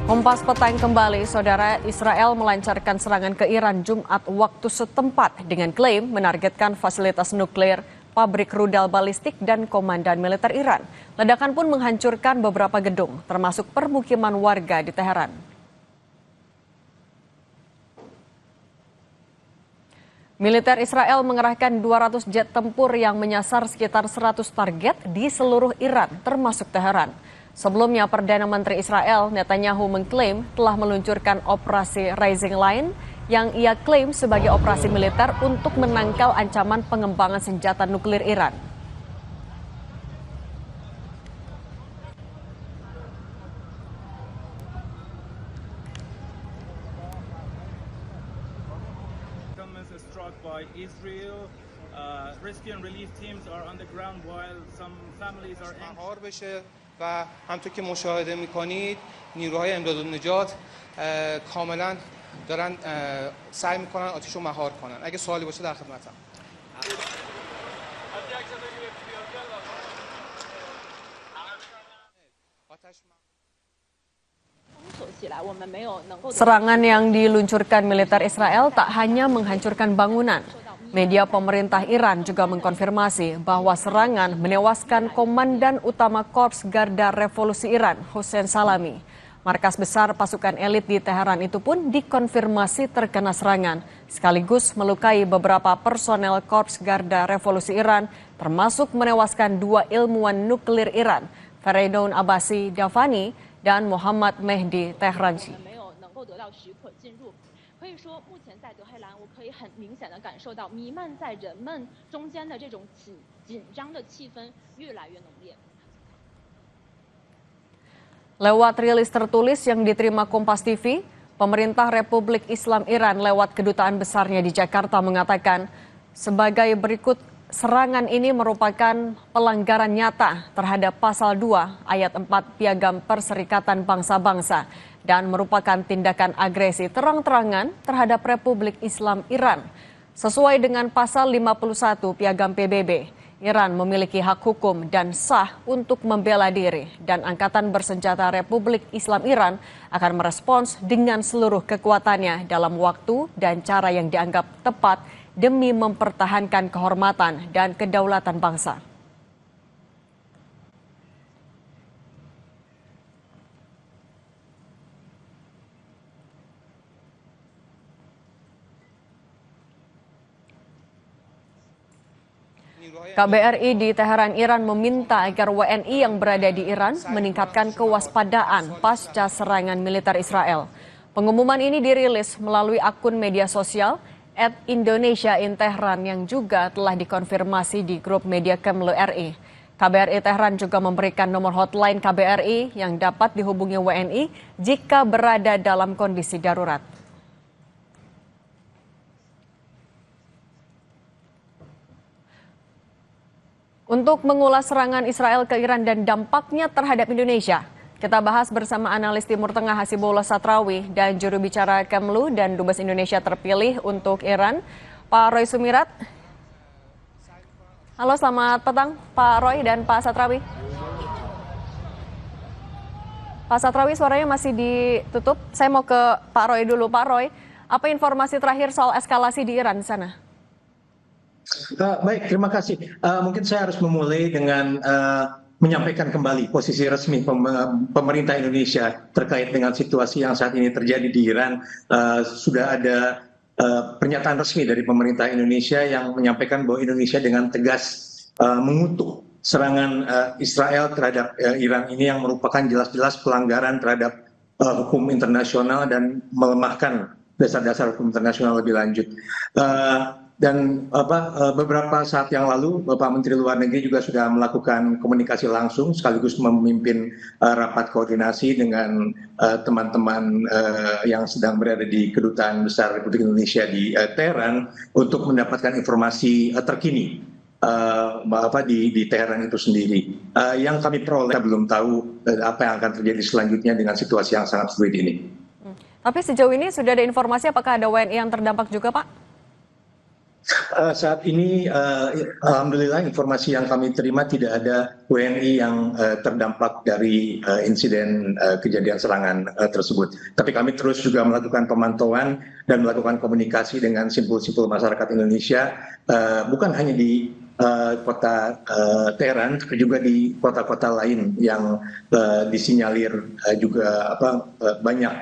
Kompas petang kembali, saudara. Israel melancarkan serangan ke Iran Jumat waktu setempat dengan klaim menargetkan fasilitas nuklir, pabrik rudal balistik, dan komandan militer Iran. Ledakan pun menghancurkan beberapa gedung, termasuk permukiman warga di Teheran. Militer Israel mengerahkan 200 jet tempur yang menyasar sekitar 100 target di seluruh Iran, termasuk Teheran. Sebelumnya, Perdana Menteri Israel Netanyahu mengklaim telah meluncurkan operasi Rising Lion yang ia klaim sebagai operasi militer untuk menangkal ancaman pengembangan senjata nuklir Iran. Rescue and relief teams are on the ground while some families are مهار بشه و همونطور که مشاهده می‌کنید نیروهای امداد و نجات کاملا دارن سعی می‌کنن آتش رو مهار کنن. اگه سوالی باشه در خدمتم. Serangan yang diluncurkan militer Israel tak hanya menghancurkan bangunan. Media pemerintah Iran juga mengkonfirmasi bahwa serangan menewaskan Komandan Utama Korps Garda Revolusi Iran, Hossein Salami. Markas besar pasukan elit di Teheran itu pun dikonfirmasi terkena serangan, sekaligus melukai beberapa personel Korps Garda Revolusi Iran, termasuk menewaskan 2 ilmuwan nuklir Iran, Feridun Abbasi Davani dan Muhammad Mehdi Tehranchi. 可以说，目前在德黑兰，我可以很明显的感受到弥漫在人们中间的这种紧张的气氛越来越浓烈。Lewat rilis tertulis yang diterima Kompas TV, pemerintah Republik Islam Iran lewat kedutaan besarnya di Jakarta mengatakan sebagai berikut, serangan ini merupakan pelanggaran nyata terhadap pasal 2 ayat 4 Piagam Perserikatan Bangsa-Bangsa dan merupakan tindakan agresi terang-terangan terhadap Republik Islam Iran. Sesuai dengan pasal 51 Piagam PBB, Iran memiliki hak hukum dan sah untuk membela diri, dan Angkatan Bersenjata Republik Islam Iran akan merespons dengan seluruh kekuatannya dalam waktu dan cara yang dianggap tepat demi mempertahankan kehormatan dan kedaulatan bangsa. KBRI di Teheran, Iran meminta agar WNI yang berada di Iran meningkatkan kewaspadaan pasca serangan militer Israel. Pengumuman ini dirilis melalui akun media sosial @Indonesia_in_Tehran yang juga telah dikonfirmasi di grup media Kemlu RI. KBRI Teheran juga memberikan nomor hotline KBRI yang dapat dihubungi WNI jika berada dalam kondisi darurat. Untuk mengulas serangan Israel ke Iran dan dampaknya terhadap Indonesia, kita bahas bersama analis Timur Tengah Hasibullah Satrawi dan juru bicara Kemlu dan Dubes Indonesia terpilih untuk Iran, Pak Roy Sumirat. Halo, selamat petang Pak Roy dan Pak Satrawi. Pak Satrawi, suaranya masih ditutup. Saya mau ke Pak Roy dulu. Pak Roy, apa informasi terakhir soal eskalasi di Iran di sana? Baik, terima kasih. Mungkin saya harus memulai dengan menyampaikan kembali posisi resmi pemerintah Indonesia terkait dengan situasi yang saat ini terjadi di Iran. Sudah ada pernyataan resmi dari pemerintah Indonesia yang menyampaikan bahwa Indonesia dengan tegas mengutuk serangan Israel terhadap Iran ini yang merupakan jelas-jelas pelanggaran terhadap hukum internasional dan melemahkan dasar-dasar hukum internasional lebih lanjut. Dan beberapa saat yang lalu Bapak Menteri Luar Negeri juga sudah melakukan komunikasi langsung sekaligus memimpin rapat koordinasi dengan teman-teman yang sedang berada di Kedutaan Besar Republik Indonesia di Teheran untuk mendapatkan informasi terkini di Teheran itu sendiri. Yang kami peroleh belum tahu apa yang akan terjadi selanjutnya dengan situasi yang sangat sulit ini. Tapi sejauh ini sudah ada informasi apakah ada WNI yang terdampak juga, Pak? Saat ini, alhamdulillah informasi yang kami terima tidak ada WNI yang terdampak dari insiden kejadian serangan tersebut. Tapi kami terus juga melakukan pemantauan dan melakukan komunikasi dengan simpul-simpul masyarakat Indonesia, bukan hanya di kota Teheran, tapi juga di kota-kota lain yang disinyalir juga banyak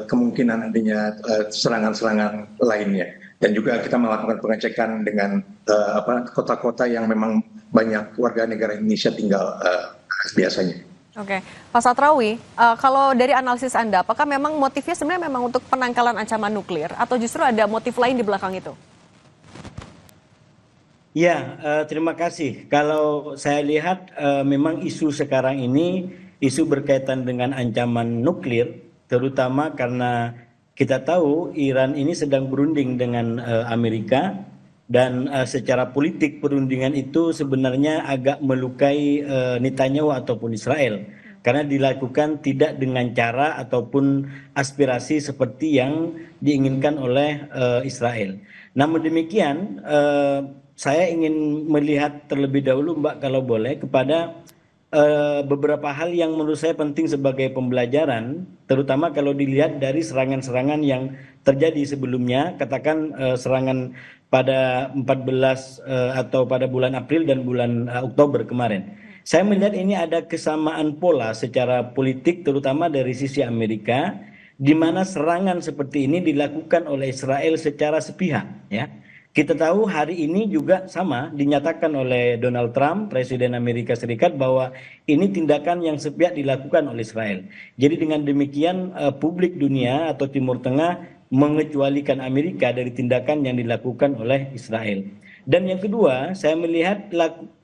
kemungkinan adanya serangan-serangan lainnya. Dan juga kita melakukan pengecekan dengan kota-kota yang memang banyak warga negara Indonesia tinggal biasanya. Oke, Pak Satrawi, kalau dari analisis Anda, apakah memang motifnya sebenarnya memang untuk penangkalan ancaman nuklir atau justru ada motif lain di belakang itu? Ya, terima kasih. Kalau saya lihat memang isu sekarang ini isu berkaitan dengan ancaman nuklir, terutama karena kita tahu Iran ini sedang berunding dengan Amerika dan secara politik perundingan itu sebenarnya agak melukai Netanyahu ataupun Israel karena dilakukan tidak dengan cara ataupun aspirasi seperti yang diinginkan oleh Israel. Namun demikian saya ingin melihat terlebih dahulu Mbak kalau boleh kepada beberapa hal yang menurut saya penting sebagai pembelajaran, terutama kalau dilihat dari serangan-serangan yang terjadi sebelumnya, katakan serangan pada 14 atau pada bulan April dan bulan Oktober kemarin. Saya melihat ini ada kesamaan pola secara politik terutama dari sisi Amerika, di mana serangan seperti ini dilakukan oleh Israel secara sepihak, ya. Kita tahu hari ini juga sama dinyatakan oleh Donald Trump, Presiden Amerika Serikat, bahwa ini tindakan yang sepihak dilakukan oleh Israel. Jadi dengan demikian publik dunia atau Timur Tengah mengecualikan Amerika dari tindakan yang dilakukan oleh Israel. Dan yang kedua, saya melihat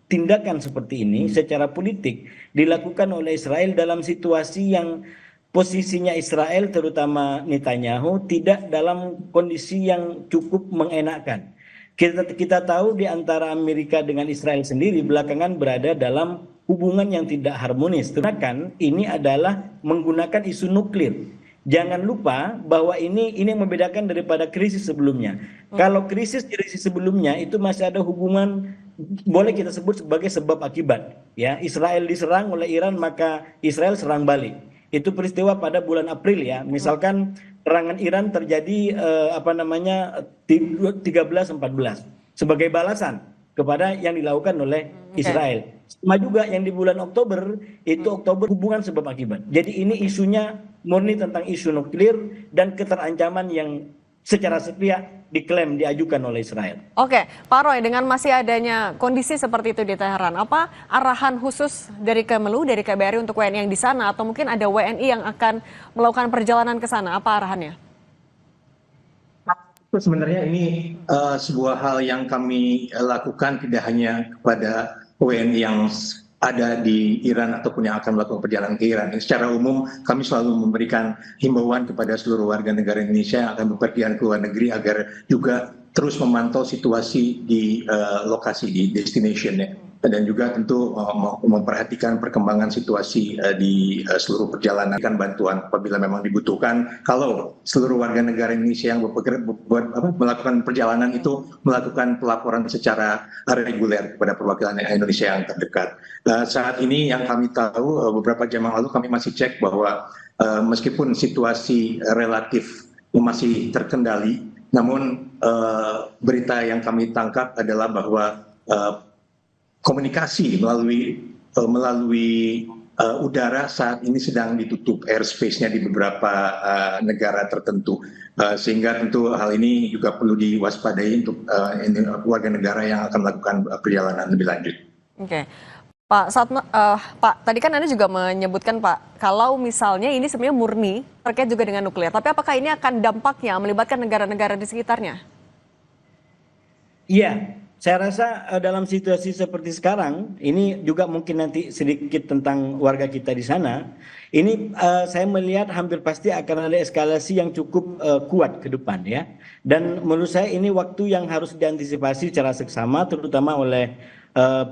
tindakan seperti ini secara politik dilakukan oleh Israel dalam situasi yang posisinya Israel terutama Netanyahu tidak dalam kondisi yang cukup mengenakkan. Kita tahu di antara Amerika dengan Israel sendiri belakangan berada dalam hubungan yang tidak harmonis. Kan ini adalah menggunakan isu nuklir. Jangan lupa bahwa ini yang membedakan daripada krisis sebelumnya. Kalau krisis sebelumnya itu masih ada hubungan, boleh kita sebut sebagai sebab akibat. Ya, Israel diserang oleh Iran maka Israel serang balik. Itu peristiwa pada bulan April ya. Misalkan serangan Iran terjadi 13-14 sebagai balasan kepada yang dilakukan oleh Israel. Sama juga yang di bulan Oktober itu Oktober hubungan sebab akibat. Jadi ini isunya murni tentang isu nuklir dan keterancaman yang secara sepihak diklaim diajukan oleh Israel. Oke, Pak Roy, dengan masih adanya kondisi seperti itu di Teheran, apa arahan khusus dari Kemlu, dari KBRI untuk WNI yang di sana, atau mungkin ada WNI yang akan melakukan perjalanan ke sana? Apa arahannya? Sebenarnya ini sebuah hal yang kami lakukan tidak hanya kepada WNI yang ada di Iran ataupun yang akan melakukan perjalanan ke Iran. Secara umum kami selalu memberikan himbauan kepada seluruh warga negara Indonesia yang akan bepergian ke luar negeri agar juga terus memantau situasi di lokasi, di destination-nya. Dan juga tentu memperhatikan perkembangan situasi di seluruh perjalanan, bantuan apabila memang dibutuhkan. Kalau seluruh warga negara Indonesia yang melakukan perjalanan itu melakukan pelaporan secara reguler kepada perwakilan Indonesia yang terdekat. Saat ini yang kami tahu beberapa jam yang lalu kami masih cek bahwa meskipun situasi relatif masih terkendali, namun berita yang kami tangkap adalah bahwa komunikasi melalui udara saat ini sedang ditutup airspace-nya di beberapa negara tertentu, sehingga tentu hal ini juga perlu diwaspadai untuk warga negara yang akan melakukan perjalanan lebih lanjut. Oke, Pak tadi kan Anda juga menyebutkan Pak, kalau misalnya ini sebenarnya murni terkait juga dengan nuklir, tapi apakah ini akan dampaknya melibatkan negara-negara di sekitarnya? Iya. Saya rasa dalam situasi seperti sekarang, ini juga mungkin nanti sedikit tentang warga kita di sana. Ini saya melihat hampir pasti akan ada eskalasi yang cukup kuat ke depan ya. Dan menurut saya ini waktu yang harus diantisipasi secara seksama, terutama oleh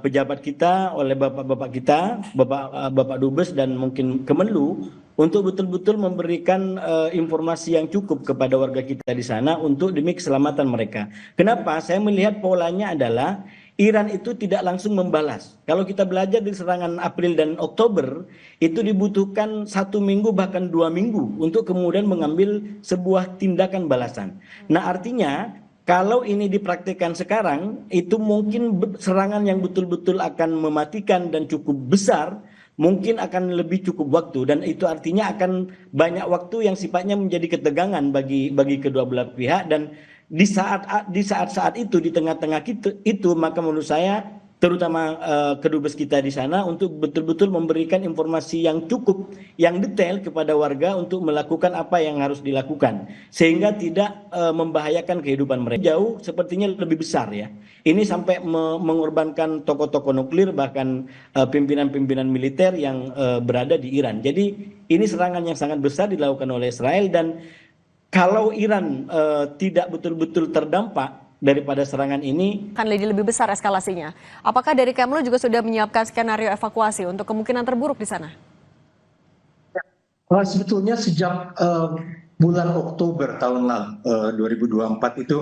pejabat kita, oleh bapak-bapak kita, bapak Dubes dan mungkin Kemenlu untuk betul-betul memberikan informasi yang cukup kepada warga kita di sana untuk demi keselamatan mereka. Kenapa? Saya melihat polanya adalah Iran itu tidak langsung membalas. Kalau kita belajar di serangan April dan Oktober, itu dibutuhkan 1 minggu bahkan 2 minggu untuk kemudian mengambil sebuah tindakan balasan. Nah, artinya kalau ini dipraktikkan sekarang, itu mungkin serangan yang betul-betul akan mematikan dan cukup besar, mungkin akan lebih cukup waktu, dan itu artinya akan banyak waktu yang sifatnya menjadi ketegangan bagi kedua belah pihak. Dan di saat itu, di tengah-tengah itu, maka menurut saya terutama kedubes kita di sana untuk betul-betul memberikan informasi yang cukup, yang detail kepada warga untuk melakukan apa yang harus dilakukan sehingga tidak membahayakan kehidupan mereka. Jauh sepertinya lebih besar ya. Ini sampai mengorbankan tokoh-tokoh nuklir, bahkan pimpinan-pimpinan militer yang berada di Iran. Jadi ini serangan yang sangat besar dilakukan oleh Israel, dan kalau Iran tidak betul-betul terdampak daripada serangan ini, akan lebih besar eskalasinya. Apakah dari Kemlu juga sudah menyiapkan skenario evakuasi untuk kemungkinan terburuk di sana? Sebetulnya sejak bulan Oktober tahun lalu 2024 itu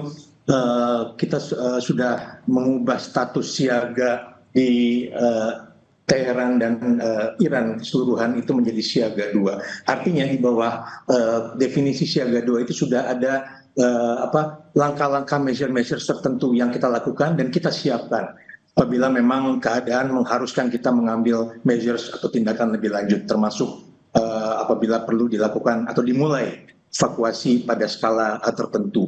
kita sudah mengubah status siaga di Teheran dan Iran keseluruhan itu menjadi siaga 2. Artinya di bawah definisi siaga 2 itu sudah ada langkah-langkah measure tertentu yang kita lakukan dan kita siapkan apabila memang keadaan mengharuskan kita mengambil measures atau tindakan lebih lanjut, termasuk apabila perlu dilakukan atau dimulai evakuasi pada skala tertentu.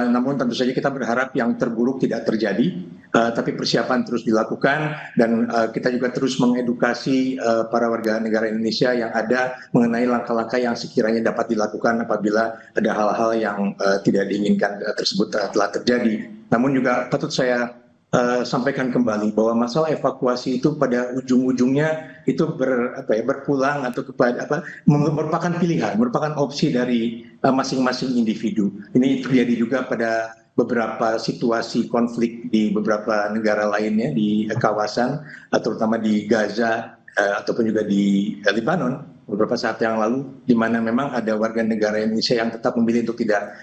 Namun tentu saja kita berharap yang terburuk tidak terjadi, tapi persiapan terus dilakukan, dan kita juga terus mengedukasi para warga negara Indonesia yang ada mengenai langkah-langkah yang sekiranya dapat dilakukan apabila ada hal-hal yang tidak diinginkan tersebut telah terjadi. Namun juga patut saya sampaikan kembali bahwa masalah evakuasi itu pada ujung-ujungnya itu berpulang atau kepada merupakan pilihan, merupakan opsi dari masing-masing individu. Ini terjadi juga pada beberapa situasi konflik di beberapa negara lainnya di kawasan, terutama di Gaza ataupun juga di Lebanon beberapa saat yang lalu, di mana memang ada warga negara Indonesia yang tetap memilih untuk tidak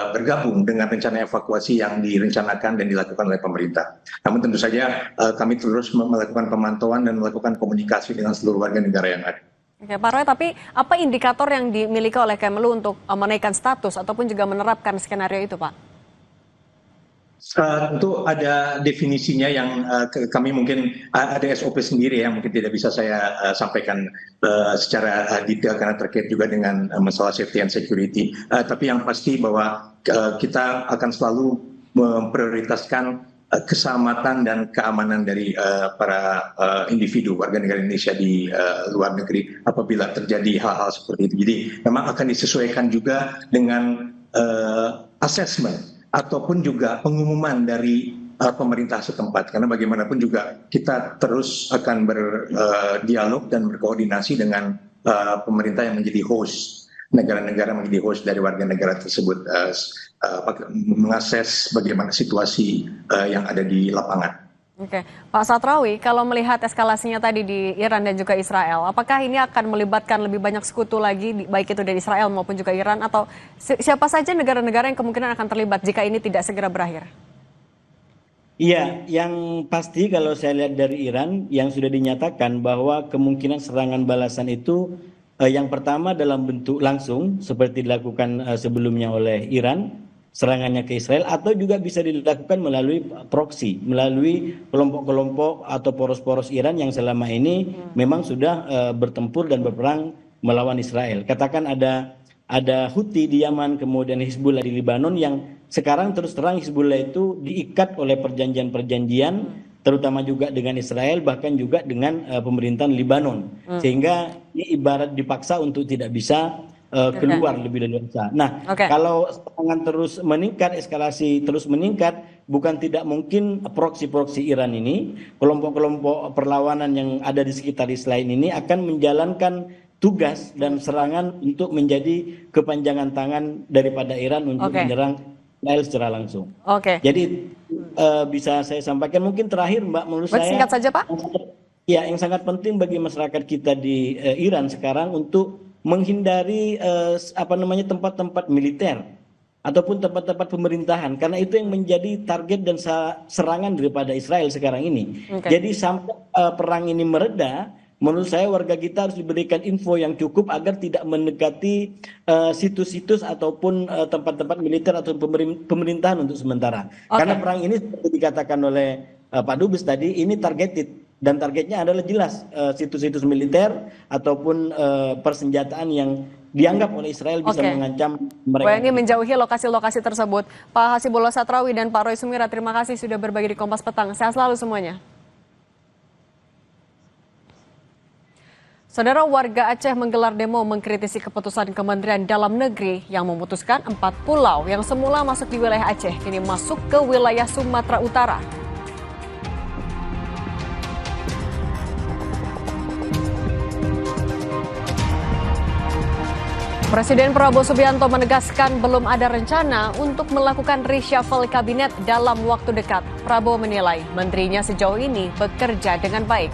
bergabung dengan rencana evakuasi yang direncanakan dan dilakukan oleh pemerintah. Namun tentu saja kami terus melakukan pemantauan dan melakukan komunikasi dengan seluruh warga negara yang ada. Oke, Pak Roy, tapi apa indikator yang dimiliki oleh Kemlu untuk menaikkan status ataupun juga menerapkan skenario itu, Pak? Tentu ada definisinya yang kami mungkin ada SOP sendiri yang mungkin tidak bisa saya sampaikan secara detail karena terkait juga dengan masalah safety and security. Tapi yang pasti bahwa kita akan selalu memprioritaskan keselamatan dan keamanan dari para individu warga negara Indonesia di luar negeri apabila terjadi hal-hal seperti itu. Jadi memang akan disesuaikan juga dengan assessment ataupun juga pengumuman dari pemerintah setempat, karena bagaimanapun juga kita terus akan berdialog dan berkoordinasi dengan pemerintah yang menjadi host, negara-negara menjadi host dari warga negara tersebut, mengakses bagaimana situasi yang ada di lapangan. Oke, Pak Satrawi, kalau melihat eskalasinya tadi di Iran dan juga Israel, apakah ini akan melibatkan lebih banyak sekutu lagi, baik itu dari Israel maupun juga Iran, atau siapa saja negara-negara yang kemungkinan akan terlibat jika ini tidak segera berakhir? Iya, yang pasti kalau saya lihat dari Iran yang sudah dinyatakan bahwa kemungkinan serangan balasan itu yang pertama dalam bentuk langsung seperti dilakukan sebelumnya oleh Iran, serangannya ke Israel, atau juga bisa dilakukan melalui proksi, melalui kelompok-kelompok atau poros-poros Iran yang selama ini memang sudah bertempur dan berperang melawan Israel. Katakan ada Houthi di Yaman, kemudian Hizbullah di Lebanon, yang sekarang terus terang Hizbullah itu diikat oleh perjanjian-perjanjian, terutama juga dengan Israel, bahkan juga dengan pemerintahan Lebanon, sehingga ini ibarat dipaksa untuk tidak bisa keluar lebih leluasa. Nah, kalau serangan terus meningkat, eskalasi terus meningkat, bukan tidak mungkin proksi-proksi Iran ini, kelompok-kelompok perlawanan yang ada di sekitar Israel ini akan menjalankan tugas dan serangan untuk menjadi kepanjangan tangan daripada Iran untuk menyerang Israel secara langsung. Jadi bisa saya sampaikan mungkin terakhir, Mbak, menurut saya singkat saja, Pak. Ya, yang sangat penting bagi masyarakat kita di Iran sekarang untuk menghindari tempat-tempat militer ataupun tempat-tempat pemerintahan, karena itu yang menjadi target dan serangan daripada Israel sekarang ini. Jadi sampai perang ini mereda, menurut saya warga kita harus diberikan info yang cukup agar tidak mendekati situs-situs ataupun tempat-tempat militer atau pemerintahan untuk sementara. Karena perang ini seperti dikatakan oleh Pak Dubes tadi, ini targeted. Dan targetnya adalah jelas situs-situs militer ataupun persenjataan yang dianggap oleh Israel bisa mengancam mereka. WNI menjauhi lokasi-lokasi tersebut. Pak Hasibullah Satrawi dan Pak Roy Sumira, terima kasih sudah berbagi di Kompas Petang. Sehat selalu semuanya. Saudara, warga Aceh menggelar demo mengkritisi keputusan Kementerian Dalam Negeri yang memutuskan 4 pulau yang semula masuk di wilayah Aceh kini masuk ke wilayah Sumatera Utara. Presiden Prabowo Subianto menegaskan belum ada rencana untuk melakukan reshuffle kabinet dalam waktu dekat. Prabowo menilai menterinya sejauh ini bekerja dengan baik.